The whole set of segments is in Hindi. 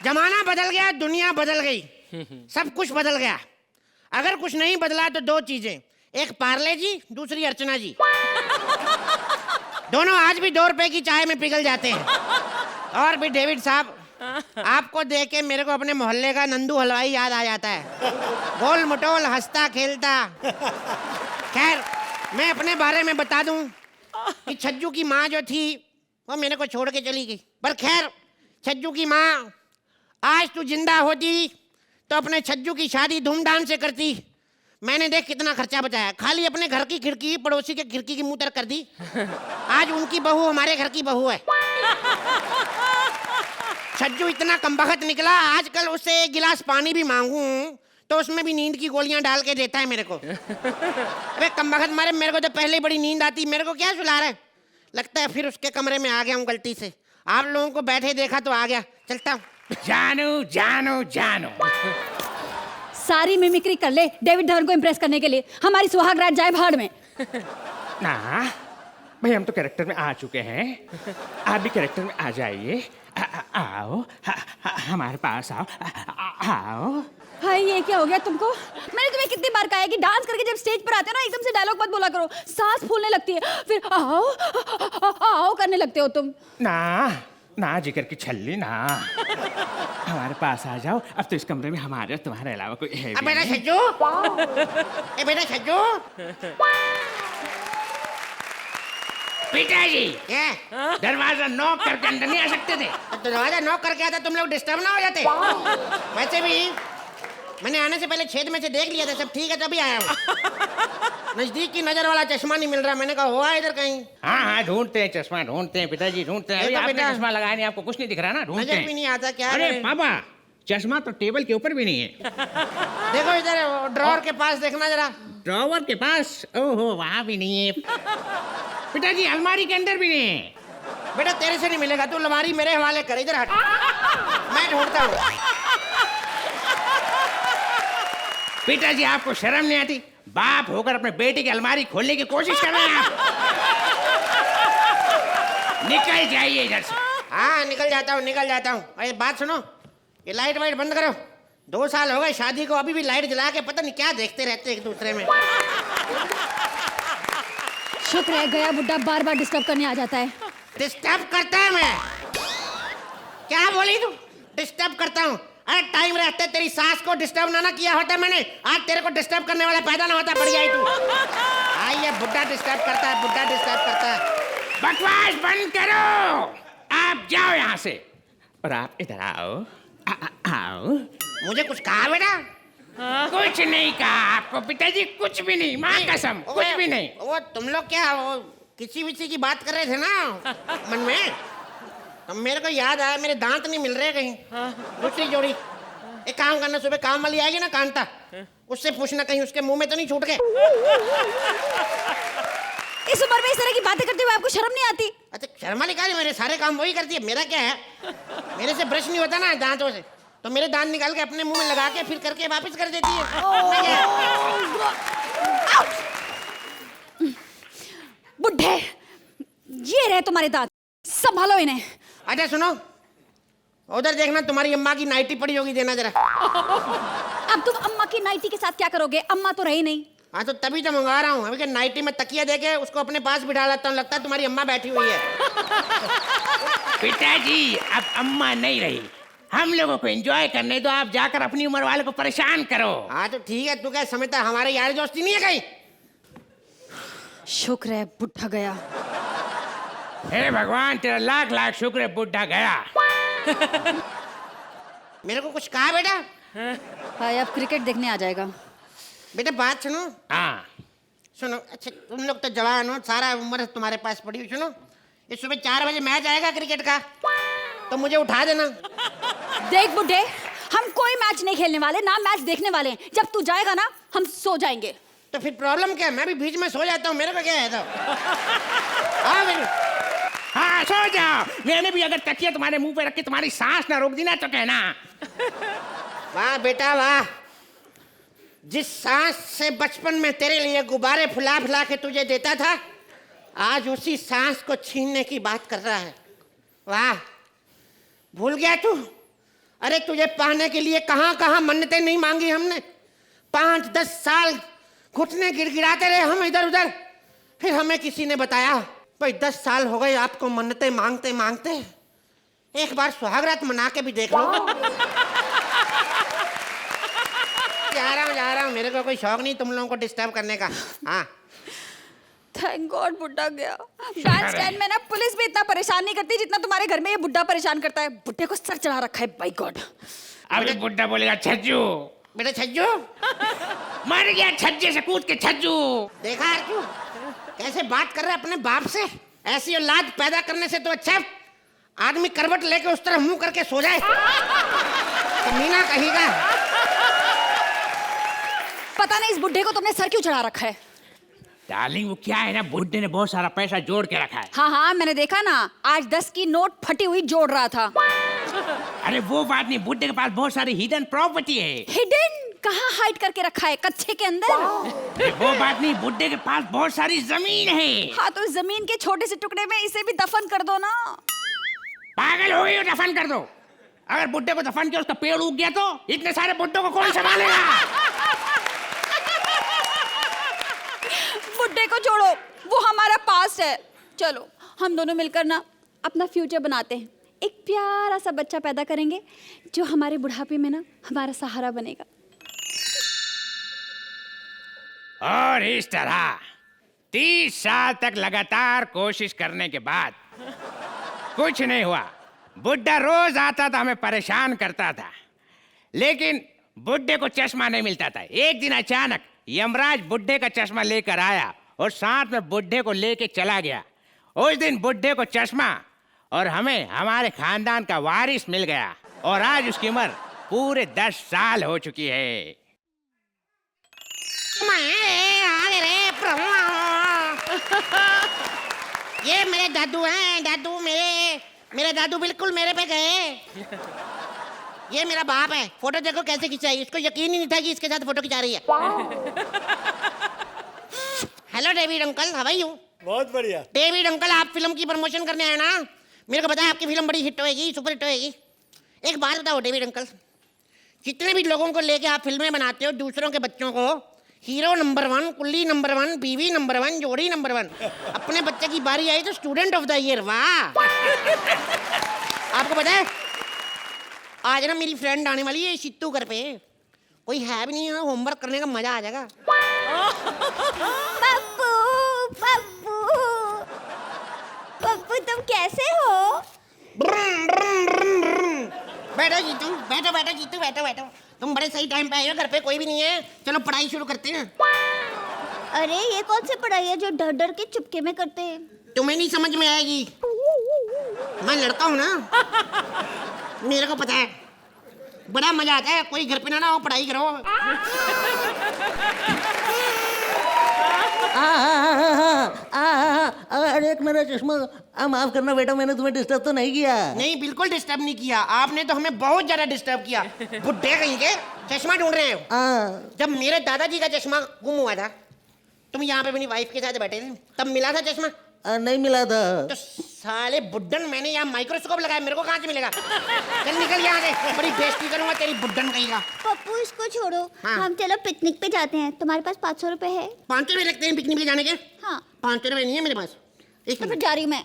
जमाना बदल गया, दुनिया बदल गई, सब कुछ बदल गया। अगर कुछ नहीं बदला तो दो चीजें, एक पार्ले जी, दूसरी अर्चना जी। दोनों आज भी 2 रुपए की चाय में पिघल जाते हैं। और भी डेविड साहब, आपको देख के मेरे को अपने मोहल्ले का नंदू हलवाई याद आ जाता है, गोल मटोल हंसता खेलता। खैर, मैं अपने बारे में बता दूं कि छज्जू की माँ जो थी वो मेरे को छोड़ के चली गई। पर खैर, छज्जू की माँ, आज तू जिंदा होती तो अपने छज्जू की शादी धूमधाम से करती। मैंने देख कितना खर्चा बचाया, खाली अपने घर की खिड़की पड़ोसी के खिड़की की मुंह तर कर दी। आज उनकी बहू हमारे घर की बहू है। छज्जू इतना कमबख्त निकला, आजकल उससे 1 गिलास पानी भी मांगू तो उसमें भी नींद की गोलियां डाल के देता है मेरे को। अबे कमबख्त मारे, मेरे को तो पहले ही बड़ी नींद आती, मेरे को क्या सुला रहा है। लगता है फिर उसके कमरे में आ गया हूँ गलती से। आप लोगों को बैठे देखा तो आ गया, चलता हूँ। जानू जानू जानू। सारी मिमिक्री कर ले डेविड धवन को इम्प्रेस करने के लिए, हमारी सुहाग रात जाए भाड़ में। ना भाई, हम तो कैरेक्टर में आ चुके हैं, आप भी कैरेक्टर में आ जाइए। आओ, हमारे पास आओ। आओ। हाय, ये क्या हो गया तुमको? मैंने तुम्हें कितनी बार कहा है कि डांस करके जब स्टेज पर आते हो ना, एकदम से डायलॉग मत बोला करो, सांस फूलने लगती है, फिर आओ आओ करने लगते हो तुम। ना ना जिगर की छल्ली ना, हमारे पास आ जाओ। अब तो इस कमरे में हमारे और तुम्हारे अलावा कोई है भी बेटा नहीं। छज्जू, बेटा छज्जू। पिताजी, क्या दरवाजा नॉक करके अंदर नहीं आ सकते थे? दरवाजा नॉक करके आता, तुम लोग डिस्टर्ब ना हो जाते? वैसे भी मैंने आने से पहले छेद में से देख लिया था, सब ठीक है तभी आया हूँ। नजदीक की नजर वाला चश्मा नहीं मिल रहा, मैंने कहा हुआ इधर कहीं। हाँ हाँ, ढूंढते हैं चश्मा, ढूंढते हैं पिताजी, ढूंढते हैं। ये तो आपने बेटा चश्मा लगाया नहीं, आपको कुछ नहीं दिख रहा ना, ढूंढते नजर हैं। भी नहीं आता क्या। अरे है? पापा, चश्मा तो टेबल के ऊपर भी नहीं है। देखो इधर ड्रॉअर के पास देखना जरा। ड्रॉवर के पास? ओहो, वहाँ भी नहीं है। पिताजी, अलमारी के अंदर भी नहीं है। बेटा तेरे से नहीं मिलेगा, तू अलमारी मेरे हवाले कर, इधर हट, मैं ढूंढता हूँ। पिताजी, आपको शर्म नहीं आती? बाप होकर अपने बेटे की अलमारी खोलने की कोशिश कर रहे हैं आप। निकल जाइए इधर से। हाँ निकल जाता हूँ, निकल जाता हूँ। अरे बात सुनो, ये लाइट वाइट बंद करो। 2 साल हो गए शादी को, अभी भी लाइट जला के पता नहीं क्या देखते रहते एक दूसरे में। शुक्र है गया बुड्ढा बार बार डिस्टर्ब करने आ जाता है। डिस्टर्ब करता है? मैं क्या बोली तू? डिस्टर्ब करता हूँ? अरे टाइम रहते तेरी सास को डिस्टर्ब ना किया होता मैंने, आज तेरे को डिस्टर्ब करने वाला पैदा ना होता, बढ़ जाए तू। हाँ, ये बुड्ढा डिस्टर्ब करता है, बुड्ढा डिस्टर्ब करता है। बकवास बंद करो, आप जाओ यहाँ से और आप इधर आओ। आओ। मुझे कुछ कहा बेटा? कुछ नहीं कहा आपको पिताजी, कुछ भी नहीं, माँ कसम, कुछ भी नहीं। वो तुम लोग क्या वो किसी विसी की बात कर रहे थे ना मन में, तो मेरे को याद आया मेरे दांत नहीं मिल रहे कहीं। दूसरी जोड़ी, एक काम करना, सुबह काम वाली आएगी ना कांता, उससे पूछना कहीं उसके मुंह में तो नहीं छूट गए। इस उम्र में इस तरह की बातें करते हुए आपको शर्म नहीं आती? अच्छा शर्मा निकाली, मेरे सारे काम वही करती है, मेरा क्या है? मेरे से ब्रश नहीं होता ना दांतों से, तो मेरे दांत निकाल के अपने मुंह में लगा के फिर करके वापस कर देती है। बुड्ढे, ये रहे तुम्हारे दांत, संभालो इन्हें। अच्छा सुनो, उधर देखना, तुम्हारी अम्मा की नाइटी पड़ी होगी, देना जरा। अब तुम अम्मा की नाइटी के साथ क्या करोगे? अम्मा तो रही नहीं। हाँ तो तभी तो मंगा रहा हूँ, अभी नाइटी में तकिया देके उसको अपने पास बिठा लेता हूँ, लगता है तुम्हारी अम्मा बैठी हुई है। पिताजी, अब अम्मा नहीं रही, हम लोगों को एंजॉय करने दो, आप जाकर अपनी उम्र वाले को परेशान करो। हाँ तो ठीक है, तू क्या समझता हमारे यार दोस्ती नहीं है कहीं? शुक्र है बुड्ढा गया। हे भगवान, तेरा लाख लाख शुक्र है बुड्ढा गया। मेरे को कुछ कहा बेटा? भाई अब क्रिकेट देखने आ जाएगा। बेटा बात सुनो। हाँ सुनो, अच्छा तुम लोग तो जवान हो, सारा उम्र तुम्हारे पास पड़ी हुई। सुनो, ये सुबह 4 बजे मैच आएगा क्रिकेट का, तो मुझे उठा देना। देख बुड्ढे, हम कोई मैच नहीं खेलने वाले, ना मैच देखने वाले हैं। जब तू जाएगा ना, हम सो जाएंगे। तो फिर प्रॉब्लम क्या है? मैं भी बीच में सो जाता हूँ, मेरे को क्या है तो। हाँ मेरी, हाँ सो जाओ। मैंने भी अगर तकिया तुम्हारे मुंह पे रख के तुम्हारी सांस ना रोक दी ना तो कहना। वाह बेटा वाह, जिस सांस से बचपन में तेरे लिए गुब्बारे फुला फुला के तुझे देता था, आज उसी सांस को छीनने की बात कर रहा है। वाह, भूल गया तू अरे तुझे पाने के लिए कहाँ कहाँ मन्नतें नहीं मांगी हमने। 5-10 साल घुटने गिड़गिड़ाते रहे हम इधर उधर। फिर हमें किसी ने बताया भाई 10 साल हो गए आपको मन्नतें मांगते मांगते, एक बार सुहागरात मना के भी देख लो। जा रहा हूँ, मेरे को कोई शौक नहीं तुम लोगों को डिस्टर्ब करने का। हाँ थैंक गॉड बुड्ढा गया। बैंड स्टैंड में ना पुलिस भी इतना परेशान नहीं करती जितना तुम्हारे घर में ये बुड्ढा परेशान करता है। बुड्ढे को सर चढ़ा रखा है बाय गॉड। अभी बुड्ढा बोलेगा छज्जू। बेटा छज्जू मर गया छज्जे से कूद के छज्जू। देखा अर्जू कैसे बात कर रहे अपने बाप से। ऐसी औलाद पैदा करने से तो अच्छा आदमी करवट लेके उस तरह मुंह करके सो जाए। कमीना कहेगा। पता नहीं इस बुड्ढे को तुमने सर क्यों चढ़ा रखा है। डार्लिंग वो क्या है ना, बुड्ढे ने बहुत सारा पैसा जोड़ के रखा है। हाँ हाँ मैंने देखा ना, आज 10 की नोट फटी हुई जोड़ रहा था। अरे वो बात नहीं, बुड्ढे के पास बहुत सारी हिडन प्रॉपर्टी है। हिडन कहाँ हाइड करके रखा है, कच्छे के अंदर। अरे वो बात नहीं, बुड्ढे के पास बहुत सारी जमीन है। हाँ तो जमीन के छोटे से टुकड़े में इसे भी दफन कर दो ना। पागल हो गई हो, दफन कर दो। अगर बुड्ढे को दफन किया उसका पेड़ उग गया तो इतने सारे बुड्ढों को कौन संभालेगा। बुड्ढे को छोड़ो, वो हमारा पास्ट है। चलो हम दोनों मिलकर ना अपना फ्यूचर बनाते हैं। एक प्यारा सा बच्चा पैदा करेंगे जो हमारे बुढ़ापे में ना हमारा सहारा बनेगा। और इस तरह 30 साल तक लगातार कोशिश करने के बाद कुछ नहीं हुआ। बुड्ढा रोज आता था, हमें परेशान करता था, लेकिन बुड्ढे को चश्मा नहीं मिलता था। एक दिन अचानक यमराज बुड्ढे का चश्मा लेकर आया और साथ में बुड्ढे को लेके चला गया। उस दिन बुड्ढे को चश्मा और हमें हमारे खानदान का वारिस मिल गया और आज उसकी उम्र पूरे 10 साल हो चुकी है। ये मेरे दादू हैं, दादू मेरे दादू बिल्कुल मेरे पे गए। ये मेरा बाप है। फोटो देखो कैसे खिंचाई, इसको यकीन ही नहीं था कि इसके साथ फोटो खिंचा रही है। Hello David uncle, how are you? बहुत बढ़िया। डेविड अंकल आप फिल्म की प्रमोशन करने आए ना, मेरे को पता है आपकी फिल्म बड़ी हिट होएगी, सुपर हिट होएगी। एक बात बताओ डेविड अंकल, जितने भी लोगों को लेके आप फिल्में बनाते हो, दूसरों के बच्चों को हीरो नंबर 1, कुल्ली नंबर 1, बीवी नंबर 1, जोड़ी नंबर 1, अपने बच्चे की बारी आई तो स्टूडेंट ऑफ द ईयर। वाह। आपको पता है आज ना मेरी फ्रेंड आने वाली है सित्तू घर पे, कोई है भी नहीं है, होमवर्क करने का मजा आ जाएगा। पप्पू पप्पू पप्पू तुम कैसे हो? बैठो जीतू, बैठो बैठो जीतू, बैठो बैठो। तुम बड़े सही टाइम पे आए हो, घर पे कोई भी नहीं है। चलो पढ़ाई शुरू करते हैं। अरे ये कौन सी पढ़ाई है जो डर डर के चुपके में करते हैं? तुम्हें नहीं समझ में आएगी, मैं लड़का हूँ ना, मेरे को पता है। बड़ा मजा आता है, कोई घर पे ना हो, पढ़ाई करो। अरे एक मेरा चश्मा, माफ करना बेटा, मैंने तुम्हें डिस्टर्ब तो नहीं किया? नहीं बिल्कुल डिस्टर्ब नहीं किया, आपने तो हमें बहुत ज्यादा डिस्टर्ब किया। बुड्ढे कहीं के चश्मा ढूंढ रहे हो। जब मेरे दादाजी का चश्मा गुम हुआ था, तुम यहाँ पे मेरी वाइफ के साथ बैठे थे, तब मिला था चश्मा? नहीं मिला था। तो साले बुड्ढन, मैंने यहाँ माइक्रोस्कोप लगाया, मेरे को कहाँ से मिलेगा? चल निकल यहाँ से, बड़ी बेइज्जती करूंगा तेरी बुड्ढन कहीं का। पप्पू इसको छोड़ो। हाँ। हम चलो पिकनिक पे जाते हैं। तुम्हारे पास 500 रुपए है? 500 रुपये लगते हैं पिकनिक पे जाने के? हाँ। 500 रुपये नहीं है मेरे पास। एक तो फिर मिनट। जा रही हूँ मैं।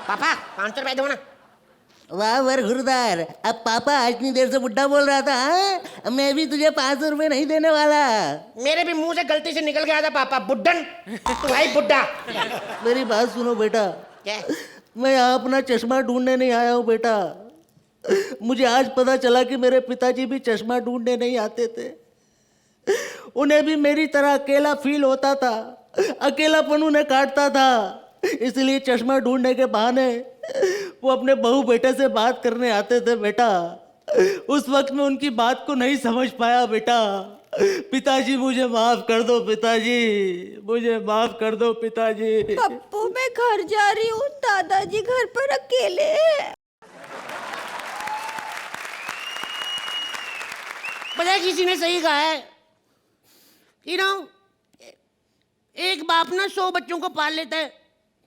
पापा 500 रुपये दो ना। वाह वर घुरदार, अब पापा आज इतनी देर से बुड्ढा बोल रहा था। हाँ? मैं भी तुझे 500 रुपये नहीं देने वाला। मेरे भी मुंह से गलती से निकल गया था पापा, बुड्ढन। तू भाई बुड्ढा। मेरी बात सुनो बेटा, क्या? मैं यहाँ अपना चश्मा ढूंढने नहीं आया हूँ बेटा। मुझे आज पता चला कि मेरे पिताजी भी चश्मा ढूंढने नहीं आते थे। उन्हें भी मेरी तरह अकेला फील होता था, अकेलापन उन्हें काटता था, इसलिए चश्मा ढूंढने के बहाने वो अपने बहू बेटे से बात करने आते थे बेटा। उस वक्त में उनकी बात को नहीं समझ पाया बेटा। पिताजी मुझे माफ कर दो, पिताजी मुझे माफ कर दो पिताजी। पप्पू मैं घर जा रही हूँ, दादाजी घर पर अकेले हैं। पता है किसी ने सही कहा है कि ना, एक बाप ना 100 बच्चों को पाल लेता है,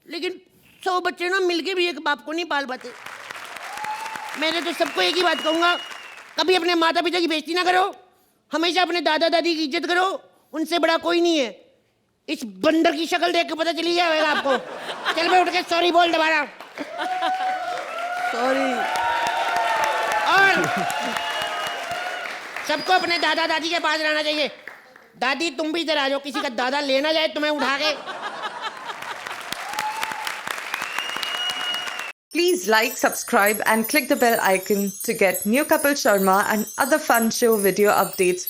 लेकिन 100 बच्चे ना मिलके भी एक बाप को नहीं पाल पाते। मैंने तो सबको एक ही बात कहूंगा, कभी अपने माता पिता की बेइज्जती ना करो, हमेशा अपने दादा दादी की इज्जत करो, उनसे बड़ा कोई नहीं है। इस बंदर की शक्ल देख के पता चली जाएगा आपको। चल बे, उठ के सॉरी बोल दोबारा। सॉरी। और सबको अपने दादा दादी के पास रहना चाहिए। दादी तुम भी इधर आ जाओ, किसी का दादा लेना जाए तुम्हें उठा के। Please like, subscribe and click the bell icon to get new Kapil Sharma and other fun show video updates